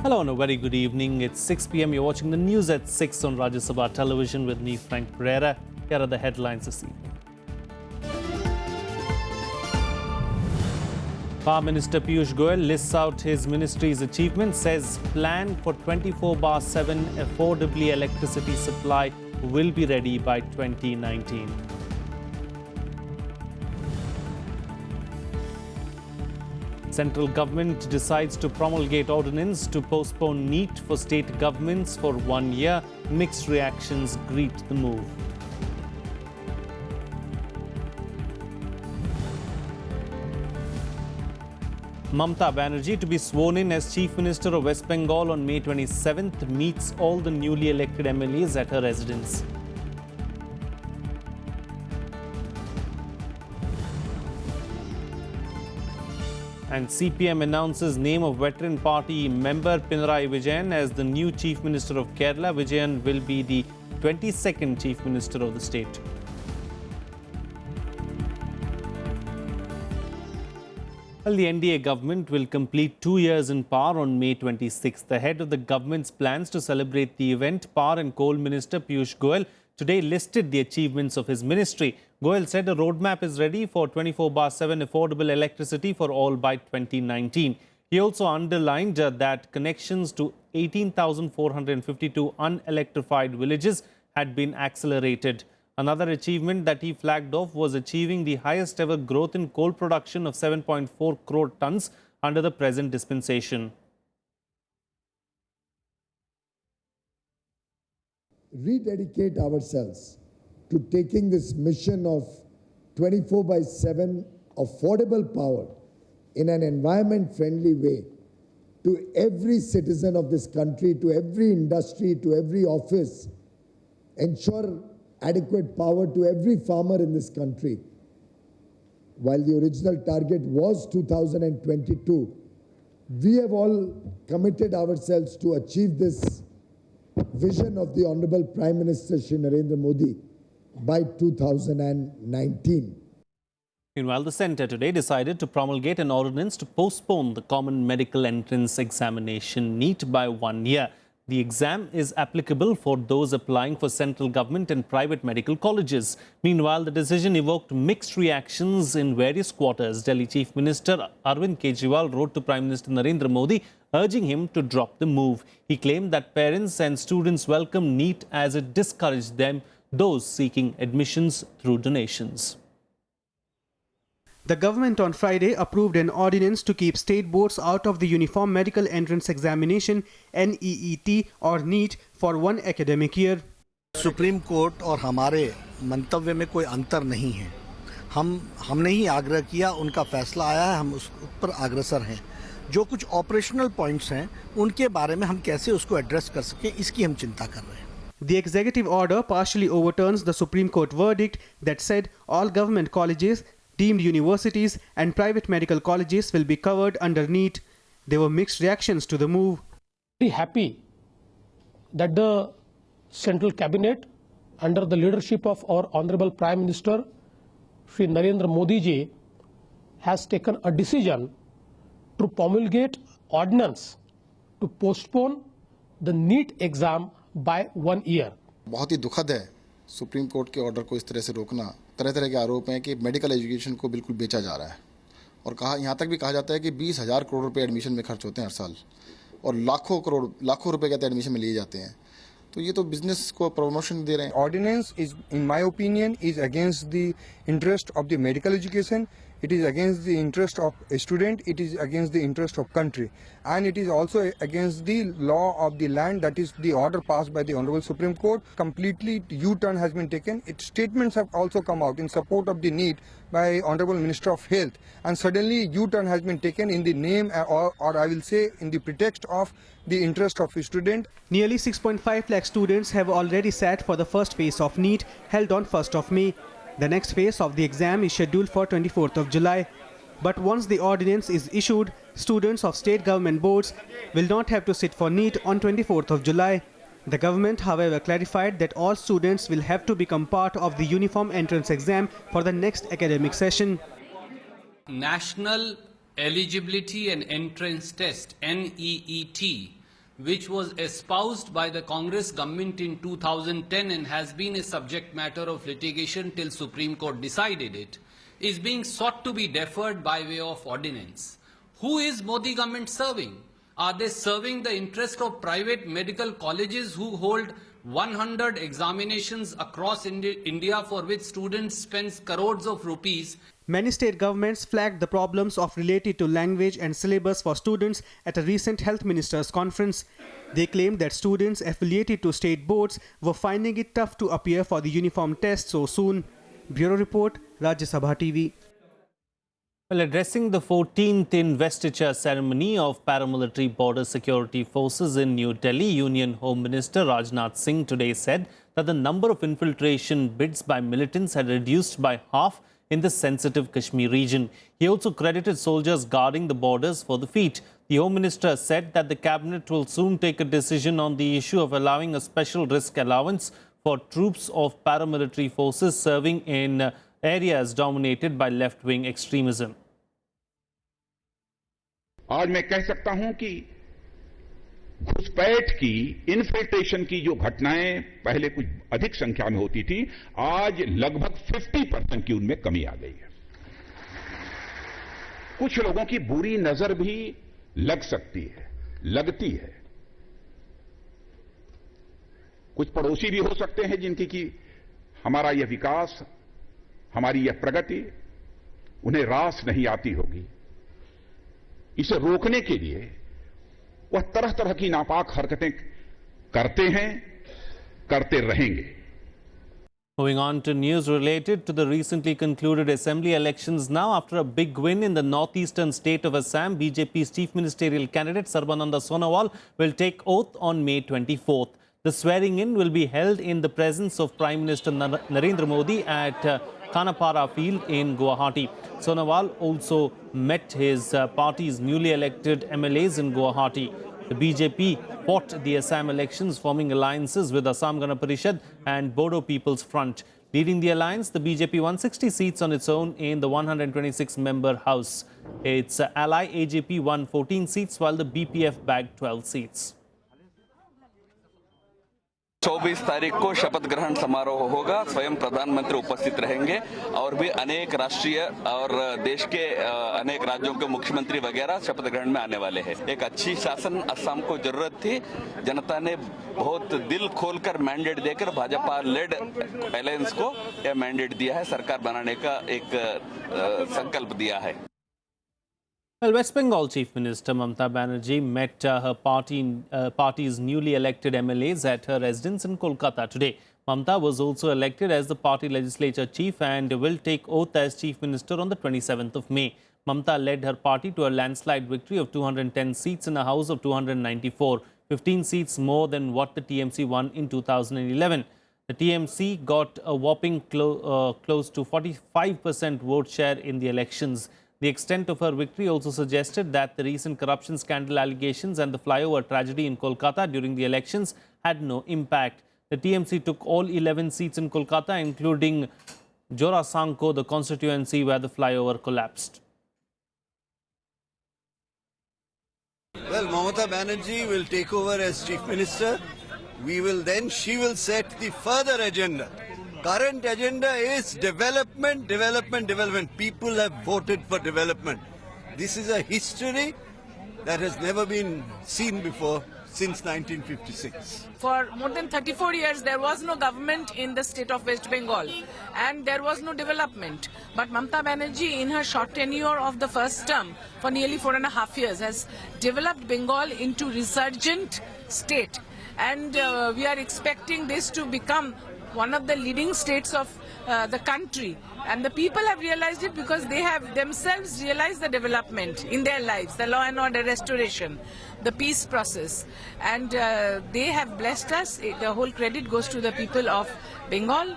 Hello and a very good evening. It's 6 p.m. You're watching the news at 6 on Rajya Sabha television with me, Frank Pereira. Here are the headlines this evening. Power Minister Piyush Goyal lists out his ministry's achievements, says plan for 24/7 affordably electricity supply will be ready by 2019. Central government decides to promulgate ordinance to postpone NEET for state governments for 1 year. Mixed reactions greet the move. Mamata Banerjee to be sworn in as Chief Minister of West Bengal on May 27th meets all the newly elected MLAs at her residence. And CPM announces name of veteran party member Pinarayi Vijayan as the new Chief Minister of Kerala. Vijayan will be the 22nd Chief Minister of the state. Well, the NDA government will complete 2 years in power on May 26th. The head of the government's plans to celebrate the event, Power and Coal Minister Piyush Goyal, today listed the achievements of his ministry. Goyal said a roadmap is ready for 24/7 affordable electricity for all by 2019. He also underlined that connections to 18,452 unelectrified villages had been accelerated. Another achievement that he flagged off was achieving the highest ever growth in coal production of 7.4 crore tons under the present dispensation. Rededicate ourselves to taking this mission of 24/7 affordable power in an environment-friendly way to every citizen of this country, to every industry, to every office, ensure adequate power to every farmer in this country. While the original target was 2022, we have all committed ourselves to achieve this vision of the Honorable Prime Minister Shri Narendra Modi by 2019. Meanwhile, the centre today decided to promulgate an ordinance to postpone the Common Medical Entrance Examination NEET by 1 year. The exam is applicable for those applying for central government and private medical colleges. Meanwhile, the decision evoked mixed reactions in various quarters. Delhi Chief Minister Arvind Kejriwal wrote to Prime Minister Narendra Modi urging him to drop the move. He claimed that parents and students welcome NEET as it discouraged those seeking admissions through donations. The government on Friday approved an ordinance to keep state boards out of the Uniform Medical Entrance Examination NEET or NEET for 1 academic year. Supreme court और हमारे मंतव्य में कोई अंतर नहीं है। हमने ही आग्रह किया, उनका फैसला आया है, हम उस पर अग्रसर हैं। जो कुछ ऑपरेशनल पॉइंट्स हैं उनके बारे में हम कैसे उसको एड्रेस कर सकें, इसकी हम चिंता कर रहे हैं। The executive order partially overturns the Supreme Court verdict that said all government colleges, deemed universities and private medical colleges will be covered under NEET. There were mixed reactions to the move. Very happy that the central cabinet under the leadership of our Honorable Prime Minister Shri Narendra Modi ji has taken a decision to promulgate ordinance to postpone the NEET exam by 1 year. बहुत ही दुखद है supreme court के order को इस तरह से रोकना। तरह तरह के आरोप हैं कि मेडिकल एजुकेशन को बिल्कुल बेचा जा रहा है और यहाँ तक भी कहा जाता है कि 20,000 करोड़ रुपए एडमिशन में खर्च होते हैं हर साल और लाखों रुपए कहते हैं एडमिशन में लिए जाते हैं। तो ये तो बिजनेस को प्रमोशन दे रहे हैं। Ordinance is, in my opinion, is against the interest of the medical education. It is against the interest of a student. It is against the interest of country, and it is also against the law of the land. That is the order passed by the Honorable Supreme Court. Completely U-turn has been taken. Its statements have also come out in support of the NEET by Honorable Minister of Health, and suddenly U-turn has been taken in the name or I will say in the pretext of the interest of a student. Nearly 6.5 lakh students have already sat for the first phase of NEET held on 1st of May. The next phase of the exam is scheduled for 24th of July. But once the ordinance is issued, students of state government boards will not have to sit for NEET on 24th of July. The government, however, clarified that all students will have to become part of the uniform entrance exam for the next academic session. National Eligibility and Entrance Test, NEET, which was espoused by the Congress government in 2010 and has been a subject matter of litigation till Supreme Court decided it, is being sought to be deferred by way of ordinance. Who is Modi government serving? Are they serving the interest of private medical colleges who hold 100 examinations across India for which students spend crores of rupees? Many state governments flagged the problems of related to language and syllabus for students at a recent health ministers conference. They claimed that students affiliated to state boards were finding it tough to appear for the uniform test so soon. Bureau Report, Rajya Sabha TV. Well, addressing the 14th investiture ceremony of paramilitary border security forces in New Delhi, Union Home Minister Rajnath Singh today said that the number of infiltration bids by militants had reduced by half in the sensitive Kashmir region. He also credited soldiers guarding the borders for the feat. The Home Minister said that the cabinet will soon take a decision on the issue of allowing a special risk allowance for troops of paramilitary forces serving in areas dominated by left-wing extremism. आज मैं कह सकता हूं कि घुसपैठ की, infiltration की जो घटनाएं पहले कुछ अधिक संख्या में होती थी, आज लगभग 50% की उनमें कमी आ गई है। कुछ लोगों की बुरी नजर भी लग सकती है, लगती है। कुछ पड़ोसी भी हो सकते हैं जिनकी कि हमारा यह विकास, हमारी यह प्रगति उन्हें रास नहीं आती होगी। इसे रोकने के लिए वह तरह तरह की नापाक हरकतें करते हैं, करते रहेंगे। Moving on to news related to the recently concluded assembly elections now, after a big win in the northeastern state of Assam, BJP's chief ministerial candidate Sarbananda Sonowal will take oath on May 24th. The swearing-in will be held in the presence of Prime Minister Narendra Modi at Khanapara Field in Guwahati. Sonowal also met his party's newly elected MLAs in Guwahati. The BJP fought the Assam elections, forming alliances with Assam Gana Parishad and Bodo People's Front. Leading the alliance, the BJP won 60 seats on its own in the 126-member House. Its ally AJP won 14 seats, while the BPF bagged 12 seats. 24 तारीख को शपथ ग्रहण समारोह होगा। स्वयं प्रधानमंत्री उपस्थित रहेंगे और भी अनेक राष्ट्रीय और देश के अनेक राज्यों के मुख्यमंत्री वगैरह शपथ ग्रहण में आने वाले हैं। एक अच्छी शासन असम को जरूरत थी। जनता ने बहुत दिल खोलकर मैंडेट देकर भाजपा लेड अलायंस को यह मैंडेट दिया है, सरकार बनाने का एक संकल्प दिया है। Well, West Bengal Chief Minister Mamata Banerjee met her party's newly elected MLAs at her residence in Kolkata today. Mamata was also elected as the party legislature chief and will take oath as Chief Minister on the 27th of May. Mamata led her party to a landslide victory of 210 seats in a house of 294, 15 seats more than what the TMC won in 2011. The TMC got a whopping close to 45% vote share in the elections. The extent of her victory also suggested that the recent corruption scandal allegations and the flyover tragedy in Kolkata during the elections had no impact. The TMC took all 11 seats in Kolkata, including Jorasanko, the constituency where the flyover collapsed. Well, Mamata Banerjee will take over as Chief Minister. She will set the further agenda. Current agenda is development, development, development. People have voted for development. This is a history that has never been seen before since 1956. For more than 34 years, there was no government in the state of West Bengal and there was no development. But Mamata Banerjee, in her short tenure of the first term, for nearly 4.5 years, has developed Bengal into resurgent state. And we are expecting this to become one of the leading states of the country, and the people have realized it because they have themselves realized the development in their lives, the law and order restoration, the peace process, and they have blessed us. The whole credit goes to the people of Bengal.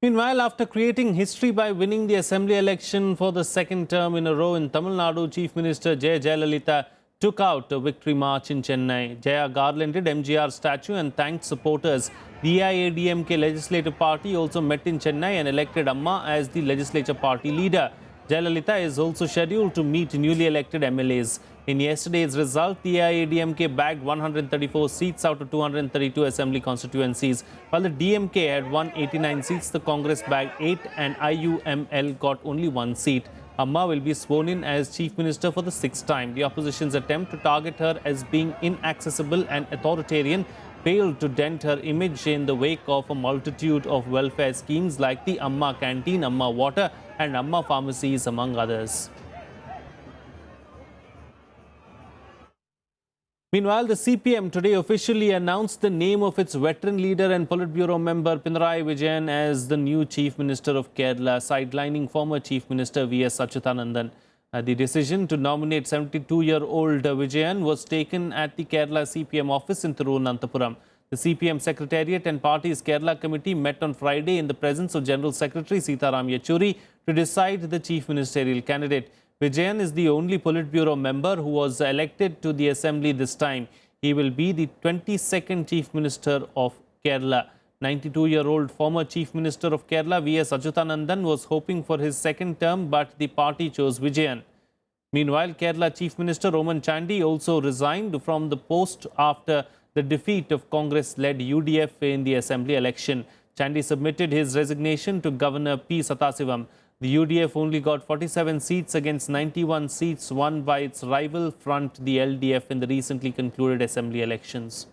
Meanwhile, after creating history by winning the assembly election for the second term in a row in Tamil Nadu, Chief Minister Jayalalitha took out a victory march in Chennai. Jaya garlanded MGR statue and thanked supporters. The AIADMK Legislative Party also met in Chennai and elected Amma as the legislature party leader. Jayalalitha is also scheduled to meet newly elected MLAs. In yesterday's result, the AIADMK bagged 134 seats out of 232 assembly constituencies. While the DMK had 189 seats, the Congress bagged 8 and IUML got only 1 seat. Amma will be sworn in as Chief Minister for the 6th time. The opposition's attempt to target her as being inaccessible and authoritarian failed to dent her image in the wake of a multitude of welfare schemes like the Amma Canteen, Amma Water and Amma Pharmacies, among others. Meanwhile, the CPM today officially announced the name of its veteran leader and Politburo member Pinarayi Vijayan as the new Chief Minister of Kerala, sidelining former Chief Minister V.S. Achyutanandan. The decision to nominate 72-year-old Vijayan was taken at the Kerala CPM office in Thiruvananthapuram. The CPM Secretariat and Party's Kerala Committee met on Friday in the presence of General Secretary Sitaram Yechuri to decide the Chief Ministerial candidate. Vijayan is the only Politburo member who was elected to the Assembly this time. He will be the 22nd Chief Minister of Kerala. 92-year-old former Chief Minister of Kerala, V.S. Achyutanandan, was hoping for his second term, but the party chose Vijayan. Meanwhile, Kerala Chief Minister Oman Chandi also resigned from the post after the defeat of Congress-led UDF in the Assembly election. Chandi submitted his resignation to Governor P. Satasivam. The UDF only got 47 seats against 91 seats won by its rival front, the LDF, in the recently concluded Assembly elections.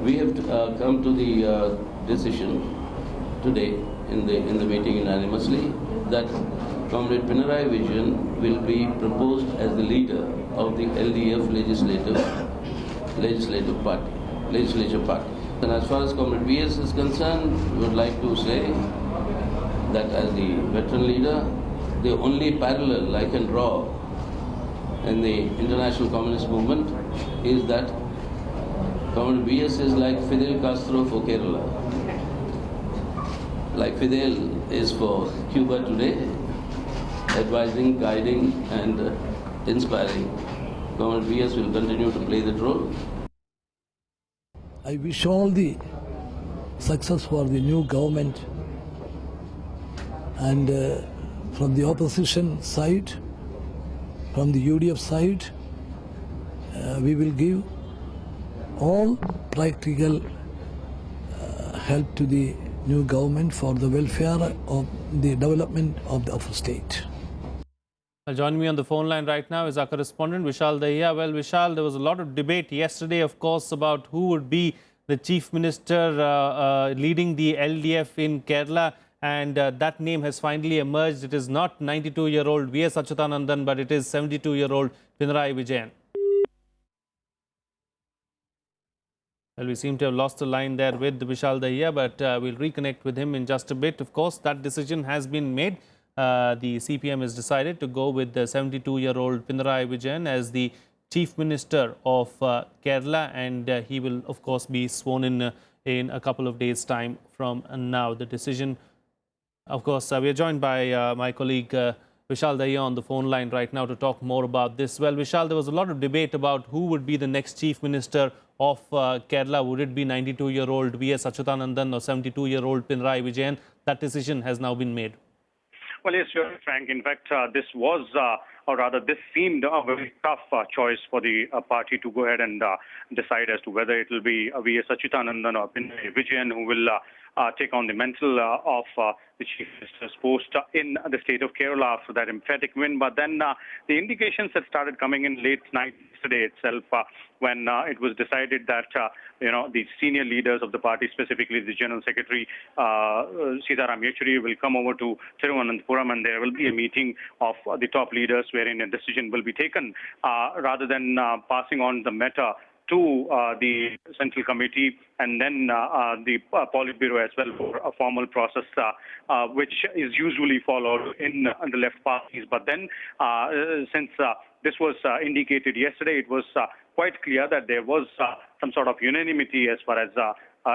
We have come to the decision today in the meeting unanimously that Comrade Pinarayi Vijayan will be proposed as the leader of the LDF legislature party. And as far as Comrade V.S. is concerned, we would like to say that as the veteran leader, the only parallel I can draw in the international communist movement is that Comrade V.S. is like Fidel Castro for Kerala. Like Fidel is for Cuba today, advising, guiding and inspiring. Comrade V.S. will continue to play that role. I wish all the success for the new government, and from the opposition side, from the UDF side, we will give all practical help to the new government for the welfare of the development of the state. Joining me on the phone line right now is our correspondent Vishal Dahiya. Well, Vishal, there was a lot of debate yesterday, of course, about who would be the Chief Minister leading the LDF in Kerala, and that name has finally emerged. It is not 92-year-old V.S. Achyutanandan, but it is 72-year-old Pinarayi Vijayan. Well, we seem to have lost the line there with Vishal Dahiya, but we'll reconnect with him in just a bit. Of course, that decision has been made. The CPM has decided to go with the 72-year-old Pinarayi Vijayan as the Chief Minister of Kerala, and he will, of course, be sworn in a couple of days' time from now. The decision, of course, we are joined by my colleague Vishal Dahiya on the phone line right now to talk more about this. Well, Vishal, there was a lot of debate about who would be the next Chief Minister of Kerala. Would it be 92-year-old V.S. Achyutanandan or 72-year-old Pinarayi Vijayan? That decision has now been made. Well, yes, you're right, Frank. In fact, this was, or rather, this seemed a very tough choice for the party to go ahead and decide as to whether it will be V.S. Achyutanandan or Pinarayi Vijayan who will take on the mantle of the Chief Minister's post in the state of Kerala after that emphatic win. But then the indications had started coming in late night yesterday itself when it was decided that, the senior leaders of the party, specifically the General Secretary Sitaram Yechuri, will come over to Thiruvananthapuram and there will be a meeting of the top leaders wherein a decision will be taken rather than passing on the matter to the Central Committee and then the Politburo as well for a formal process, which is usually followed in the left parties. But then, since this was indicated yesterday, it was quite clear that there was some sort of unanimity as far as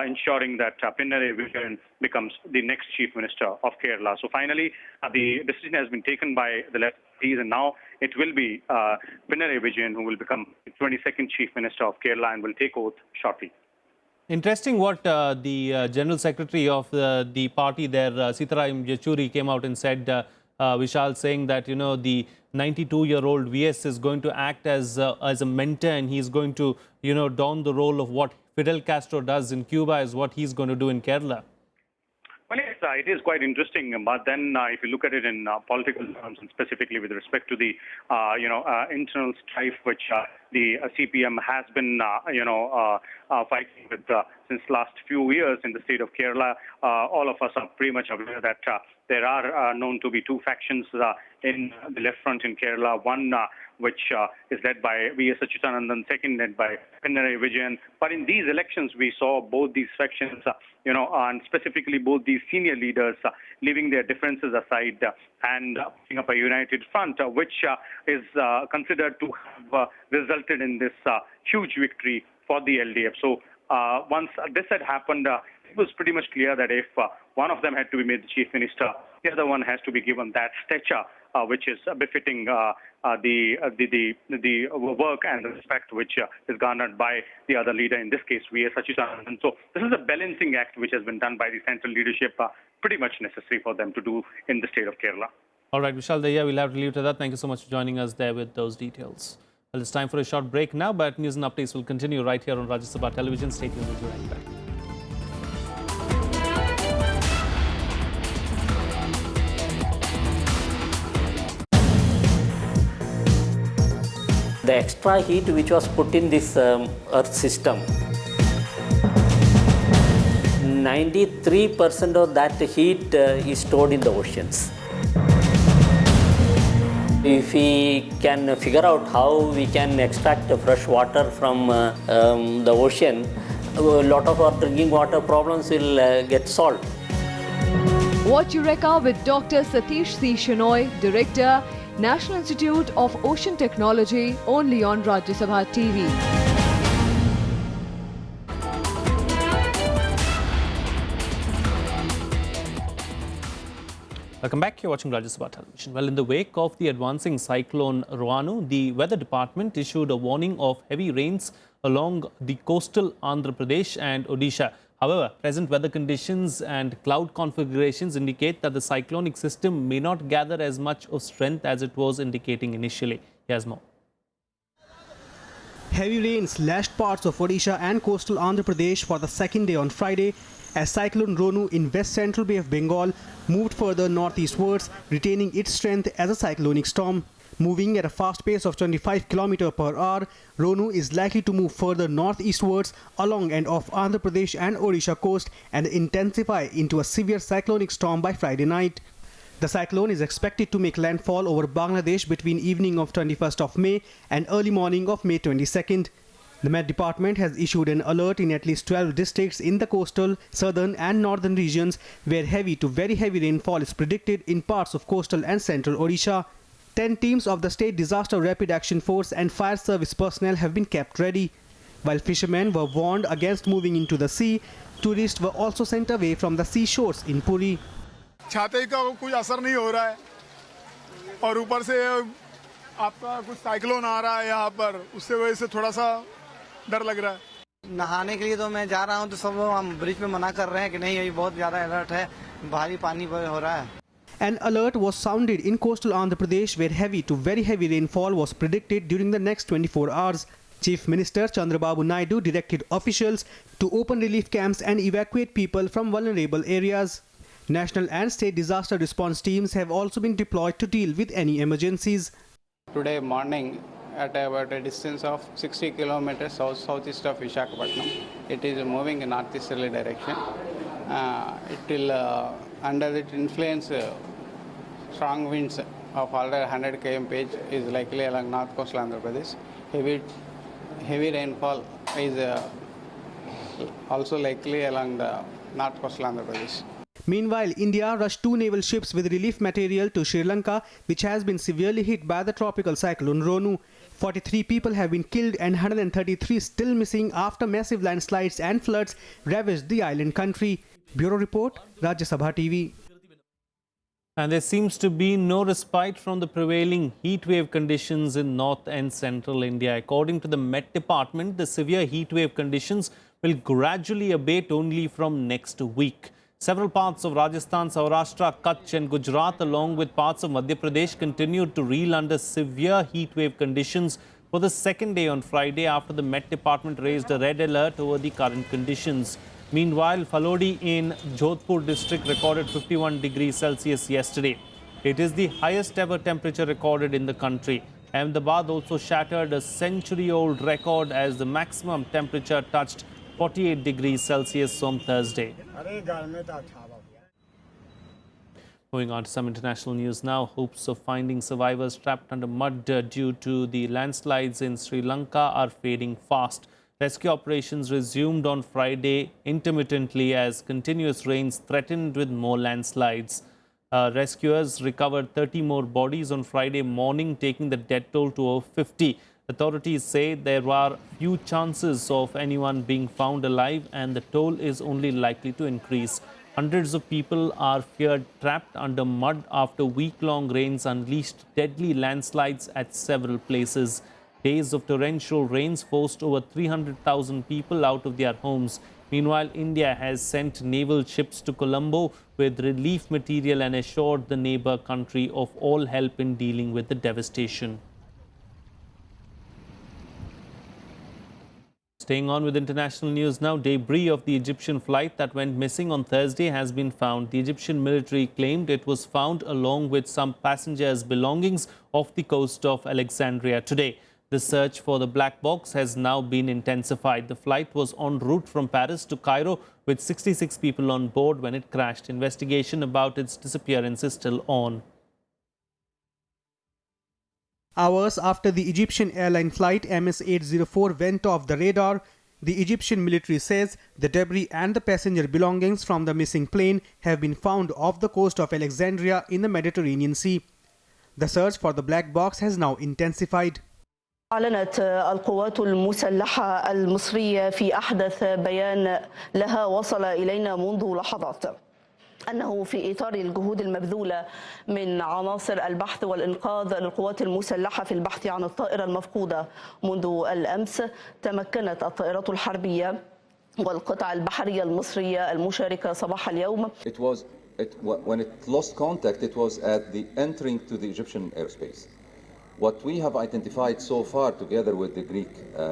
ensuring that Pinarayi Vijayan becomes the next Chief Minister of Kerala. So finally, the decision has been taken by the left parties, and now it will be Pinarayi Vijayan who will become the 22nd Chief Minister of Kerala and will take oath shortly. Interesting what the General Secretary of the party there, Sitaram Yechuri, came out and said, Vishal, saying that, the 92-year-old VS is going to act as a mentor, and he's going to, don the role of what Fidel Castro does in Cuba is what he's going to do in Kerala. Well, yes, it is quite interesting. But then, if you look at it in political terms, and specifically with respect to the, internal strife which the CPM has been, fighting with since last few years in the state of Kerala, all of us are pretty much aware that there are known to be two factions in the left front in Kerala. One which is led by V.S. Achyutanandan, second led by Pinarayi Vijayan. But in these elections, we saw both these factions, and specifically both these senior leaders leaving their differences aside and putting up a united front, which is considered to have resulted in this huge victory for the LDF. So once this had happened, it was pretty much clear that if one of them had to be made the chief minister, the other one has to be given that stature which is befitting the work and the respect which is garnered by the other leader, in this case V.S. Achyutanandan. So this is a balancing act which has been done by the central leadership, pretty much necessary for them to do in the state of Kerala. All right, Vishal Daya, we'll have to leave it at that. Thank you so much for joining us there with those details. Well, it's time for a short break now, but news and updates will continue right here on Rajya Sabha television. Stay tuned, we'll be right back. The extra heat which was put in this Earth system, 93% of that heat is stored in the oceans. If we can figure out how we can extract fresh water from the ocean, a lot of our drinking water problems will get solved. Watch Eureka with Dr. Satish C. Shenoy, Director, National Institute of Ocean Technology, only on Rajya Sabha TV. Welcome back. You're watching Rajya Sabha television. Well, in the wake of the advancing cyclone RUNE, the Weather Department issued a warning of heavy rains along the coastal Andhra Pradesh and Odisha. However, present weather conditions and cloud configurations indicate that the cyclonic system may not gather as much of strength as it was indicating initially. Here's more. Heavy rains lashed parts of Odisha and coastal Andhra Pradesh for the second day on Friday, as Cyclone RUNE in West Central Bay of Bengal moved further northeastwards, retaining its strength as a cyclonic storm. Moving at a fast pace of 25 km per hour, RUNE is likely to move further northeastwards along and off Andhra Pradesh and Odisha coast and intensify into a severe cyclonic storm by Friday night. The cyclone is expected to make landfall over Bangladesh between evening of 21st of May and early morning of May 22nd. The Met Department has issued an alert in at least 12 districts in the coastal, southern and northern regions where heavy to very heavy rainfall is predicted in parts of coastal and central Odisha. 10 teams of the State Disaster Rapid Action Force and fire service personnel have been kept ready. While fishermen were warned against moving into the sea, tourists were also sent away from the seashores in Puri. छाते का कुछ असर नहीं हो रहा है और ऊपर से आपका कुछ साइक्लोन आ रहा है यहाँ पर, उससे वजह से थोड़ा सा डर लग रहा है। नहाने के लिए तो मैं जा रहा हूँ, तो सब हम ब्रिज में मना कर रहे हैं कि नहीं, अभी बहुत ज़्यादा अलर्ट है, भारी पानी हो रहा है। An alert was sounded in coastal Andhra Pradesh where heavy to very heavy rainfall was predicted during the next 24 hours. Chief Minister Chandrababu Naidu directed officials to open relief camps and evacuate people from vulnerable areas. National and state disaster response teams have also been deployed to deal with any emergencies. Today morning, at about a distance of 60 kilometers southeast of Visakhapatnam, it is moving in northeasterly direction. It will, under its influence, strong winds of already 100 km/h is likely along north coastal Andhra Pradesh. Heavy rainfall is also likely along the north coastal Andhra Pradesh. Meanwhile, India rushed 2 naval ships with relief material to Sri Lanka, which has been severely hit by the tropical cyclone RUNE. 43 people have been killed and 133 still missing after massive landslides and floods ravaged the island country. Bureau Report, Rajya Sabha TV. And there seems to be no respite from the prevailing heat wave conditions in north and central India. According to the Met Department, the severe heat wave conditions will gradually abate only from next week. Several parts of Rajasthan, Saurashtra, Kutch and Gujarat along with parts of Madhya Pradesh continued to reel under severe heatwave conditions for the second day on Friday after the Met Department raised a red alert over the current conditions. Meanwhile, Phalodi in Jodhpur district recorded 51 degrees Celsius yesterday. It is the highest ever temperature recorded in the country. Ahmedabad also shattered a century-old record as the maximum temperature touched 48 degrees Celsius on Thursday. Moving on to some international news now. Hopes of finding survivors trapped under mud due to the landslides in Sri Lanka are fading fast. Rescue operations resumed on Friday intermittently as continuous rains threatened with more landslides. Rescuers recovered 30 more bodies on Friday morning, taking the death toll to over 50. Authorities say there are few chances of anyone being found alive and the toll is only likely to increase. Hundreds of people are feared trapped under mud after week-long rains unleashed deadly landslides at several places. Days of torrential rains forced over 300,000 people out of their homes. Meanwhile, India has sent naval ships to Colombo with relief material and assured the neighbor country of all help in dealing with the devastation. Staying on with international news now, debris of the Egyptian flight that went missing on Thursday has been found. The Egyptian military claimed it was found along with some passengers' belongings off the coast of Alexandria today. The search for the black box has now been intensified. The flight was en route from Paris to Cairo with 66 people on board when it crashed. Investigation about its disappearance is still on. Hours after the Egyptian airline flight MS-804 went off the radar, the Egyptian military says the debris and the passenger belongings from the missing plane have been found off the coast of Alexandria in the Mediterranean Sea. The search for the black box has now intensified. أعلنت القوات المسلحة المصرية في أحدث بيان لها وصل إلينا منذ لحظات أنه في إطار الجهود المبذولة من عناصر البحث والإنقاذ للقوات المسلحة في البحث عن الطائرة المفقودة منذ الأمس تمكنت الطائرات الحربية والقطع البحرية المصرية المشاركة صباح اليوم. When it lost contact, it was at the entering to the Egyptian airspace. What we have identified so far, together with the Greek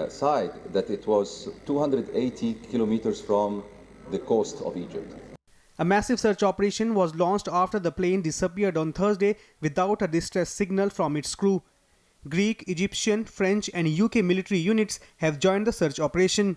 side, that it was 280 kilometers from the coast of Egypt. A massive search operation was launched after the plane disappeared on Thursday without a distress signal from its crew. Greek, Egyptian, French and UK military units have joined the search operation.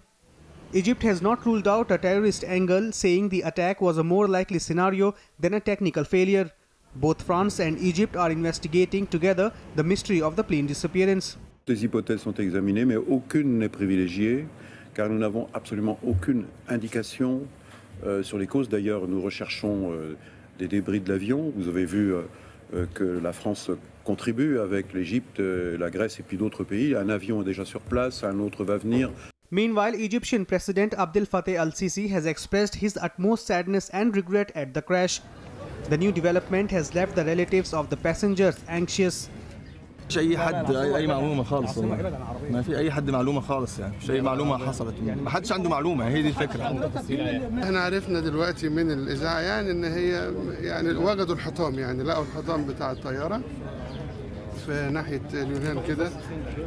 Egypt has not ruled out a terrorist angle, saying the attack was a more likely scenario than a technical failure. Both France and Egypt are investigating together the mystery of the plane disappearance. Des hypothèses sont examinées, mais aucune n'est privilégiée, car nous n'avons absolument aucune indication sur les causes. D'ailleurs, nous recherchons des débris de l'avion. Vous avez vu que la France contribue avec l'Égypte, la Grèce et puis d'autres pays. Un avion est déjà sur place, un autre va venir. Meanwhile, Egyptian President Abdel Fattah al-Sisi has expressed his utmost sadness and regret at the crash. The new development has left the relatives of the passengers anxious. مش اي حد اي معلومه خالص والله ما في اي حد معلومه خالص يعني مش اي معلومه حصلت ما حدش عنده معلومه هي دي الفكره احنا عرفنا دلوقتي من الاذاعه يعني ان هي يعني وجدوا الحطام يعني لقوا الحطام بتاع الطياره في ناحيه اليونان كده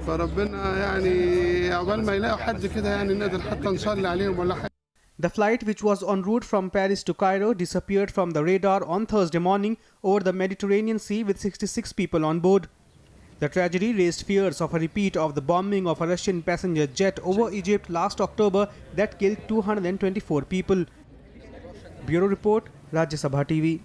فربنا يعني عقبال ما يلاقوا حد كده يعني نقدر حتى نصلي عليهم ولا حاجه. The flight, which was en route from Paris to Cairo, disappeared from the radar on Thursday morning over the Mediterranean Sea with 66 people on board. The tragedy raised fears of a repeat of the bombing of a Russian passenger jet over Egypt last October that killed 224 people. Bureau Report, Rajya Sabha TV.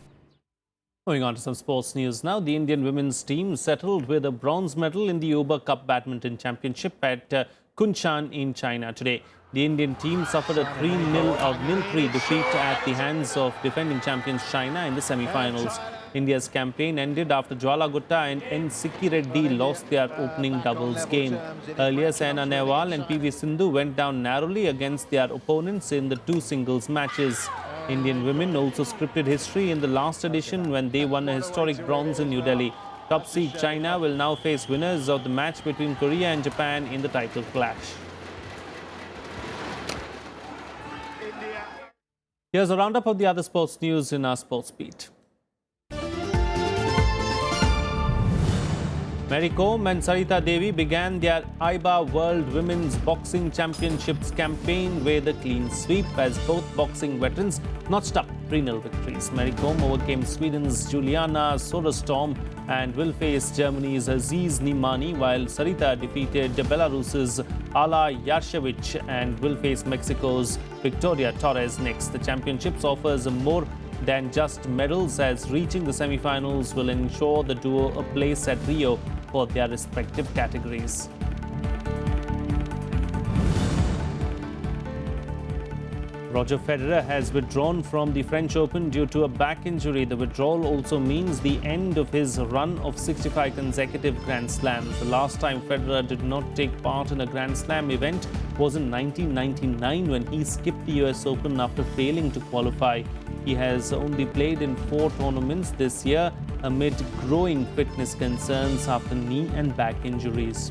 Moving on to some sports news now. The Indian women's team settled with a bronze medal in the Uber Cup Badminton Championship at Kunshan in China today. The Indian team suffered a 3-0 defeat at the hands of defending champions China in the semi-finals. India's campaign ended after Jwala Gutta and N. Sikki Reddy lost their opening doubles game. Earlier, Saina Nehwal and PV Sindhu went down narrowly against their opponents in the two singles matches. Indian women also scripted history in the last edition when they won a historic bronze in New Delhi. Top seed China will now face winners of the match between Korea and Japan in the title clash. Here's a roundup of the other sports news in our sports beat. Mary Kom and Sarita Devi began their IBA World Women's Boxing Championships campaign with a clean sweep as both boxing veterans notched up 3-0 victories. Mary Kom overcame Sweden's Juliana Soderstrom and will face Germany's Aziz Nimani, while Sarita defeated Belarus's Ala Yarshevich and will face Mexico's Victoria Torres next. The championships offers more than just medals, as reaching the semi-finals will ensure the duo a place at Rio for their respective categories. Roger Federer has withdrawn from the French Open due to a back injury. The withdrawal also means the end of his run of 65 consecutive Grand Slams. The last time Federer did not take part in a Grand Slam event was in 1999 when he skipped the US Open after failing to qualify. He has only played in 4 tournaments this year amid growing fitness concerns after knee and back injuries.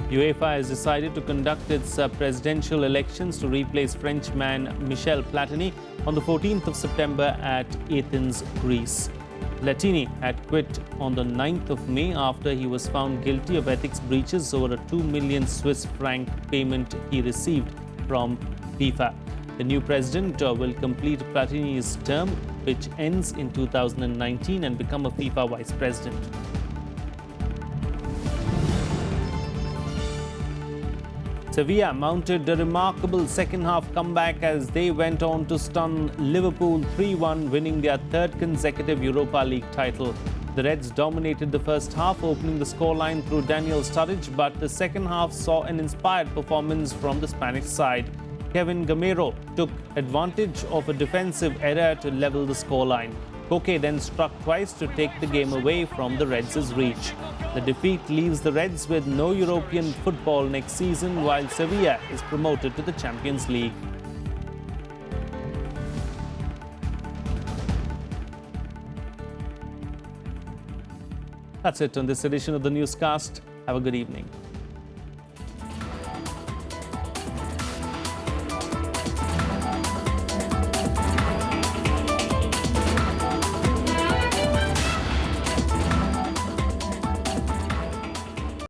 UEFA has decided to conduct its presidential elections to replace Frenchman Michel Platini on the 14th of September at Athens, Greece. Platini had quit on the 9th of May after he was found guilty of ethics breaches over a 2 million Swiss franc payment he received from FIFA. The new president will complete Platini's term, which ends in 2019, and become a FIFA vice president. Sevilla mounted a remarkable second-half comeback as they went on to stun Liverpool 3-1, winning their 3rd consecutive Europa League title. The Reds dominated the first half, opening the scoreline through Daniel Sturridge, but the second half saw an inspired performance from the Spanish side. Kevin Gamero took advantage of a defensive error to level the scoreline. Koke then struck twice to take the game away from the Reds' reach. The defeat leaves the Reds with no European football next season, while Sevilla is promoted to the Champions League. That's it on this edition of the Newscast. Have a good evening.